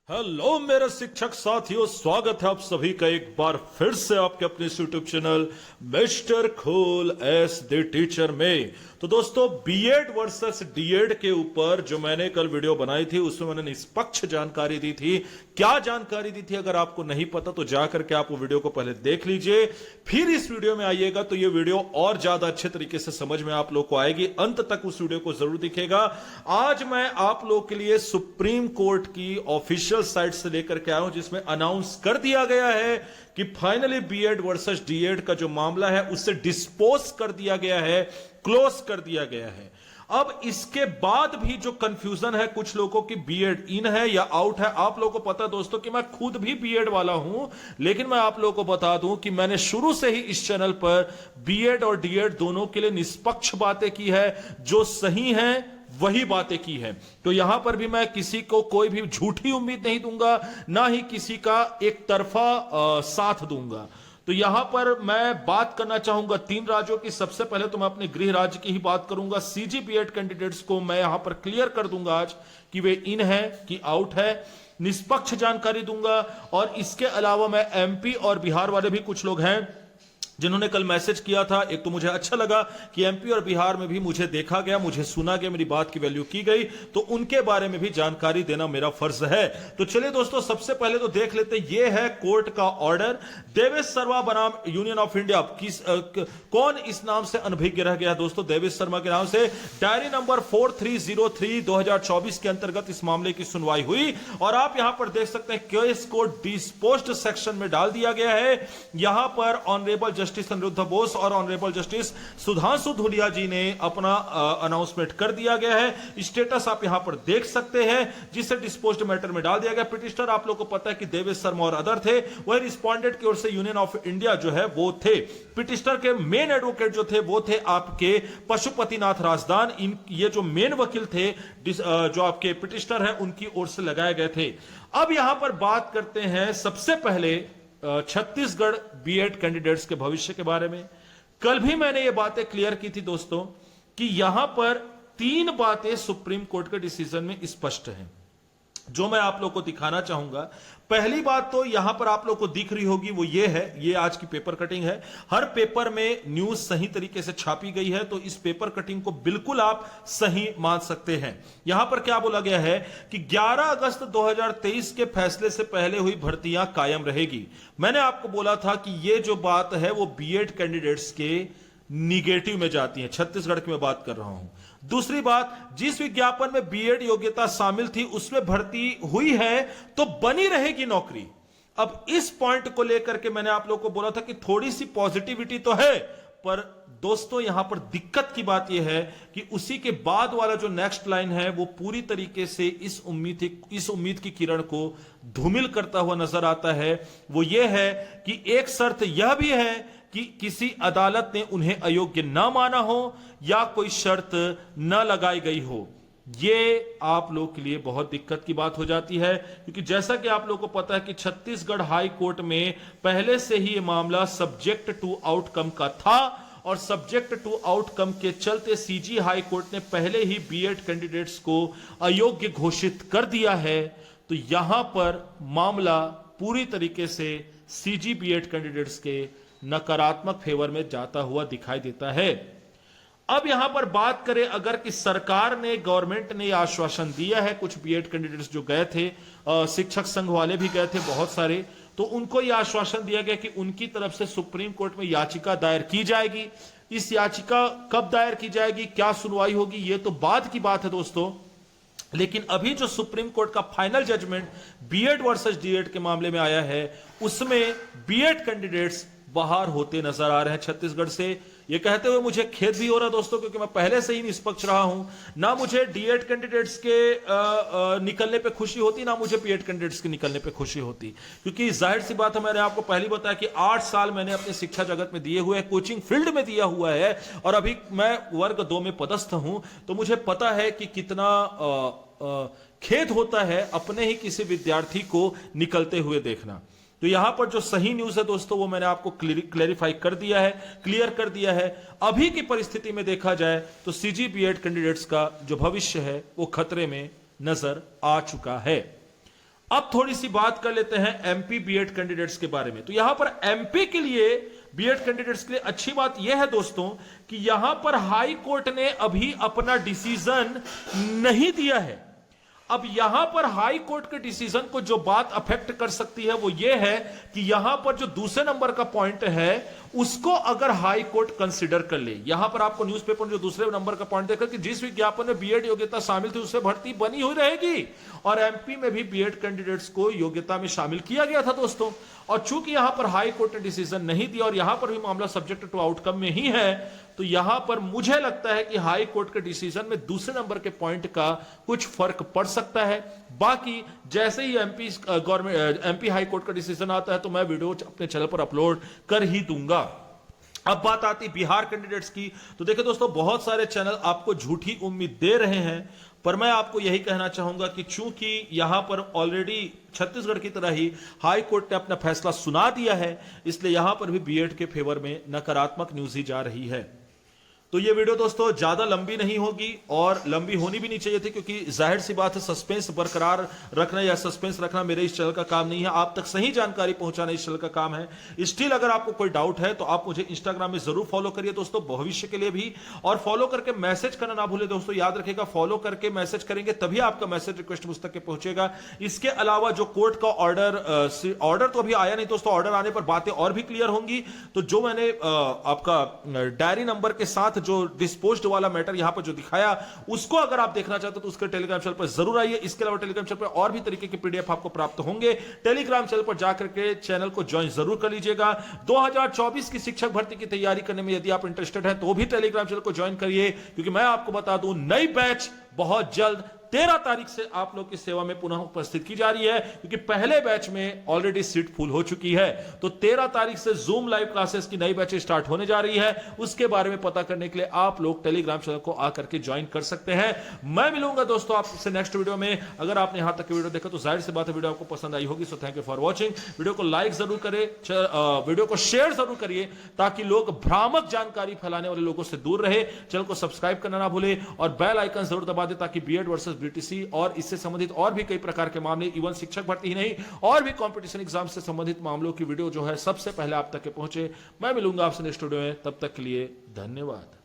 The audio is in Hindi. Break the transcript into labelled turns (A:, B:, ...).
A: हेलो मेरे शिक्षक साथियों, स्वागत है आप सभी का एक बार फिर से आपके अपने यूट्यूब चैनल मिस्टर खोल एस द टीचर में। तो दोस्तों, बीएड वर्सेस डीएड के ऊपर जो मैंने कल वीडियो बनाई थी उसमें मैंने निष्पक्ष जानकारी दी थी। क्या जानकारी दी थी अगर आपको नहीं पता तो जाकर के आप वो वीडियो को पहले देख लीजिए, फिर इस वीडियो में आइएगा तो ये वीडियो और ज्यादा अच्छे तरीके से समझ में आप लोग को आएगी। अंत तक उस वीडियो को जरूर दिखेगा। आज मैं आप लोग के लिए सुप्रीम कोर्ट की ऑफिशियल साइट से लेकर के आया हूं, जिसमें अनाउंस कर दिया गया है कि फाइनली बीएड वर्सेस डीएड का जो मामला है उससे डिस्पोज कर दिया गया है, क्लोज कर दिया गया है। अब इसके बाद भी जो कंफ्यूजन है कुछ लोगों की, बीएड इन है या आउट है। आप लोगों को पता है दोस्तों कि मैं खुद भी बीएड वाला हूं, लेकिन मैं आप लोगों को बता दूं कि मैंने शुरू से ही इस चैनल पर बीएड और डीएड दोनों के लिए निष्पक्ष बातें की है, जो सही है वही बातें की है। तो यहां पर भी मैं किसी को कोई भी झूठी उम्मीद नहीं दूंगा, ना ही किसी का एक तरफा साथ दूंगा। तो यहां पर मैं बात करना चाहूंगा तीन राज्यों की। सबसे पहले तो मैं अपने गृह राज्य की ही बात करूंगा। सीजी बीएड कैंडिडेट्स को मैं यहां पर क्लियर कर दूंगा आज कि वे इन है कि आउट है, निष्पक्ष जानकारी दूंगा। और इसके अलावा मैं एमपी और बिहार वाले भी कुछ लोग हैं जिन्होंने कल मैसेज किया था। एक तो मुझे अच्छा लगा कि एमपी और बिहार में भी मुझे देखा गया, मुझे सुना गया, मेरी बात की वैल्यू की गई, तो उनके बारे में भी जानकारी देना मेरा फर्ज है। तो चलिए दोस्तों, सबसे पहले तो देख लेते हैं, यह है कोर्ट का ऑर्डर। देवेश शर्मा बनाम यूनियन ऑफ इंडिया। कौन इस नाम से अनभिज्ञ रह गया दोस्तों? देवेश शर्मा के नाम से डायरी नंबर 4303 2024 के अंतर्गत इस मामले की सुनवाई हुई। और आप यहां पर देख सकते हैं केस को डिस्पोज्ड सेक्शन में डाल दिया गया है। यहां पर ऑनरेबल जस्टिस अनिरुद्ध बोस और ऑनरेबल जस्टिस सुधांशु धूलिया जी ने अपना अनाउंसमेंट कर दिया गया है। स्टेटस आप यहां पर देख सकते हैं, जिसे डिस्पोज्ड मैटर में डाल दिया गया। पिटिशनर आप लोग को पता है कि देवेश शर्मा और अदर थे, वही रिस्पोंडेंट की ओर से यूनियन ऑफ इंडिया जो है वो थे। पिटिशनर के मेन एडवोकेट जो थे वो थे आपके पशुपतिनाथ राजदान। ये जो मेन वकील थे जो आपके पिटिशनर है उनकी ओर से लगाए गए थे। अब यहां पर बात करते हैं सबसे पहले छत्तीसगढ़ बीएड कैंडिडेट्स के भविष्य के बारे में। कल भी मैंने ये बातें क्लियर की थी दोस्तों कि यहां पर तीन बातें सुप्रीम कोर्ट के डिसीजन में स्पष्ट हैं, जो मैं आप लोग को दिखाना चाहूंगा। पहली बात तो यहां पर आप लोग को दिख रही होगी, वो ये है, ये आज की पेपर कटिंग है। हर पेपर में न्यूज सही तरीके से छापी गई है, तो इस पेपर कटिंग को बिल्कुल आप सही मान सकते हैं। यहां पर क्या बोला गया है कि 11 अगस्त 2023 के फैसले से पहले हुई भर्तियां कायम रहेगी। मैंने आपको बोला था कि ये जो बात है वो बीएड कैंडिडेट्स के निगेटिव में जाती है। छत्तीसगढ़ की मैं बात कर रहा हूं। दूसरी बात, जिस विज्ञापन में बीएड योग्यता शामिल थी उसमें भर्ती हुई है तो बनी रहेगी नौकरी। अब इस पॉइंट को लेकर के मैंने आप लोग को बोला था कि थोड़ी सी पॉजिटिविटी तो है, पर दोस्तों यहां पर दिक्कत की बात यह है कि उसी के बाद वाला जो नेक्स्ट लाइन है वो पूरी तरीके से इस उम्मीद की किरण को धूमिल करता हुआ नजर आता है। वो ये है कि एक शर्त यह भी है कि किसी अदालत ने उन्हें अयोग्य ना माना हो या कोई शर्त न लगाई गई हो। ये आप लोग के लिए बहुत दिक्कत की बात हो जाती है, क्योंकि जैसा कि आप लोग को पता है कि छत्तीसगढ़ हाई कोर्ट में पहले से ही ये मामला सब्जेक्ट टू आउटकम का था, और सब्जेक्ट टू आउटकम के चलते सीजी हाई कोर्ट ने पहले ही बीएड कैंडिडेट्स को अयोग्य घोषित कर दिया है। तो यहां पर मामला पूरी तरीके से सीजी बीएड कैंडिडेट्स के नकारात्मक फेवर में जाता हुआ दिखाई देता है। अब यहां पर बात करें अगर कि सरकार ने, गवर्नमेंट ने यह आश्वासन दिया है, कुछ बीएड कैंडिडेट्स जो गए थे, शिक्षक संघ वाले भी गए थे बहुत सारे, तो उनको यह आश्वासन दिया गया कि उनकी तरफ से सुप्रीम कोर्ट में याचिका दायर की जाएगी। इस याचिका कब दायर की जाएगी, क्या सुनवाई होगी, यह तो बाद की बात है दोस्तों। लेकिन अभी जो सुप्रीम कोर्ट का final judgement BEd versus DEd के मामले में आया है उसमें बीएड कैंडिडेट्स बाहर होते नजर आ रहे हैं छत्तीसगढ़ से। यह कहते हुए मुझे खेद भी हो रहा दोस्तों, क्योंकि मैं पहले से ही निष्पक्ष रहा हूं। ना मुझे डीएड कैंडिडेट्स के निकलने पे खुशी होती, ना मुझे बीएड कैंडिडेट्स के निकलने पे खुशी होती, क्योंकि जाहिर सी बात है, मैंने आपको पहले बताया कि 8 साल मैंने अपने शिक्षा जगत में दिए हुए, कोचिंग फील्ड में दिया हुआ है, और अभी मैं वर्ग 2 में पदस्थ हूं। तो मुझे पता है कि कितना खेद होता है अपने ही किसी विद्यार्थी को निकलते हुए देखना। तो यहां पर जो सही न्यूज है दोस्तों वो मैंने आपको क्लेरिफाई कर दिया है, क्लियर कर दिया है। अभी की परिस्थिति में देखा जाए तो सीजी बीएड कैंडिडेट्स का जो भविष्य है वो खतरे में नजर आ चुका है। अब थोड़ी सी बात कर लेते हैं एमपी बीएड कैंडिडेट्स के बारे में। तो यहां पर एमपी के लिए बीएड कैंडिडेट्स के लिए अच्छी बात यह है दोस्तों कि यहां पर हाई कोर्ट ने अभी अपना डिसीजन नहीं दिया है। अब यहां पर हाई कोर्ट के डिसीजन को जो बात अफेक्ट कर सकती है वो ये है कि यहां पर जो दूसरे नंबर का पॉइंट है उसको अगर हाई कोर्ट कंसीडर कर ले। यहां पर आपको न्यूज़पेपर में जो दूसरे नंबर का पॉइंट देखा कि जिस विज्ञापन में बीएड योग्यता शामिल थी उससे भर्ती बनी हुई रहेगी, और एमपी में भी बीएड कैंडिडेट्स को योग्यता में शामिल किया गया था दोस्तों। और चूंकि यहां पर हाई कोर्ट ने डिसीजन नहीं दिया और यहां पर भी मामला सब्जेक्ट टू आउटकम में ही है, तो यहां पर मुझे लगता है कि हाई कोर्ट के डिसीजन में दूसरे नंबर के पॉइंट का कुछ फर्क पड़ सकता है। बाकी जैसे ही एमपी हाई कोर्ट का डिसीजन आता है तो मैं वीडियो अपने चैनल पर अपलोड कर ही दूंगा। अब बात आती बिहार कैंडिडेट्स की। तो देखिए दोस्तों, बहुत सारे चैनल आपको झूठी उम्मीद दे रहे हैं, पर मैं आपको यही कहना चाहूंगा कि चूंकि यहां पर ऑलरेडी छत्तीसगढ़ की तरह ही हाई कोर्ट ने अपना फैसला सुना दिया है, इसलिए यहां पर भी बीएड के फेवर में नकारात्मक न्यूज ही जा रही है। तो ये वीडियो दोस्तों ज्यादा लंबी नहीं होगी और लंबी होनी भी नहीं चाहिए थी, क्योंकि जाहिर सी बात है सस्पेंस बरकरार रखना या सस्पेंस रखना मेरे इस चैनल का काम नहीं है। आप तक सही जानकारी पहुंचाना इस चैनल का काम है। स्टिल अगर आपको कोई डाउट है तो आप मुझे इंस्टाग्राम में जरूर फॉलो करिए दोस्तों, भविष्य के लिए भी, और फॉलो करके मैसेज करना ना भूले दोस्तों। याद रखिएगा, फॉलो करके मैसेज करेंगे तभी आपका मैसेज रिक्वेस्ट मुझ तक के पहुंचेगा। इसके अलावा जो कोर्ट का ऑर्डर तो अभी आया नहीं दोस्तों, ऑर्डर आने पर बातें और भी क्लियर होंगी। तो जो मैंने आपका डायरी नंबर के साथ जो डिस्पोज्ड वाला मैटर यहां पर जो दिखाया, उसको अगर आप देखना चाहते हो तो उसके टेलीग्राम चैनल पर जरूर आइए। इसके अलावा टेलीग्राम चैनल पर और भी तरीके के पीडीएफ आपको प्राप्त होंगे। टेलीग्राम चैनल पर जाकर के चैनल को ज्वाइन जरूर कर लीजिएगा। 2024 की शिक्षक भर्ती की तैयारी करने में यदि आप इंटरेस्टेड हैं तो भी टेलीग्राम चैनल को ज्वाइन करिए, क्योंकि मैं आपको बता दूं नई बैच बहुत जल्द 13 तारीख से आप लोग की सेवा में पुनः उपस्थित की जा रही है, क्योंकि पहले बैच में ऑलरेडी सीट फुल हो चुकी है। तो 13 तारीख से जूम लाइव क्लासेस की नई बैच स्टार्ट होने जा रही है। उसके बारे में पता करने के लिए आप लोग टेलीग्राम चैनल को आकर के ज्वाइन कर सकते हैं। मैं मिलूंगा दोस्तों आपसे नेक्स्ट वीडियो में। अगर आपने यहां तक की वीडियो देखा तो जाहिर सी बात है वीडियो आपको पसंद आई होगी। So thank you for watching. Video को लाइक जरूर करें, वीडियो को शेयर जरूर करिए, ताकि लोग भ्रामक जानकारी फैलाने वाले लोगों से दूर रहे। चैनल को सब्सक्राइब करना ना भूले और बेल आइकन जरूर दबा दे, ताकि बीएड वर्सेस बीटीसी और इससे संबंधित और भी कई प्रकार के मामले, इवन शिक्षक भर्ती ही नहीं और भी कंपटीशन एग्जाम से संबंधित मामलों की वीडियो जो है सबसे पहले आप तक के पहुंचे। मैं मिलूंगा आपसे नेक्स्ट वीडियो में, तब तक के लिए धन्यवाद।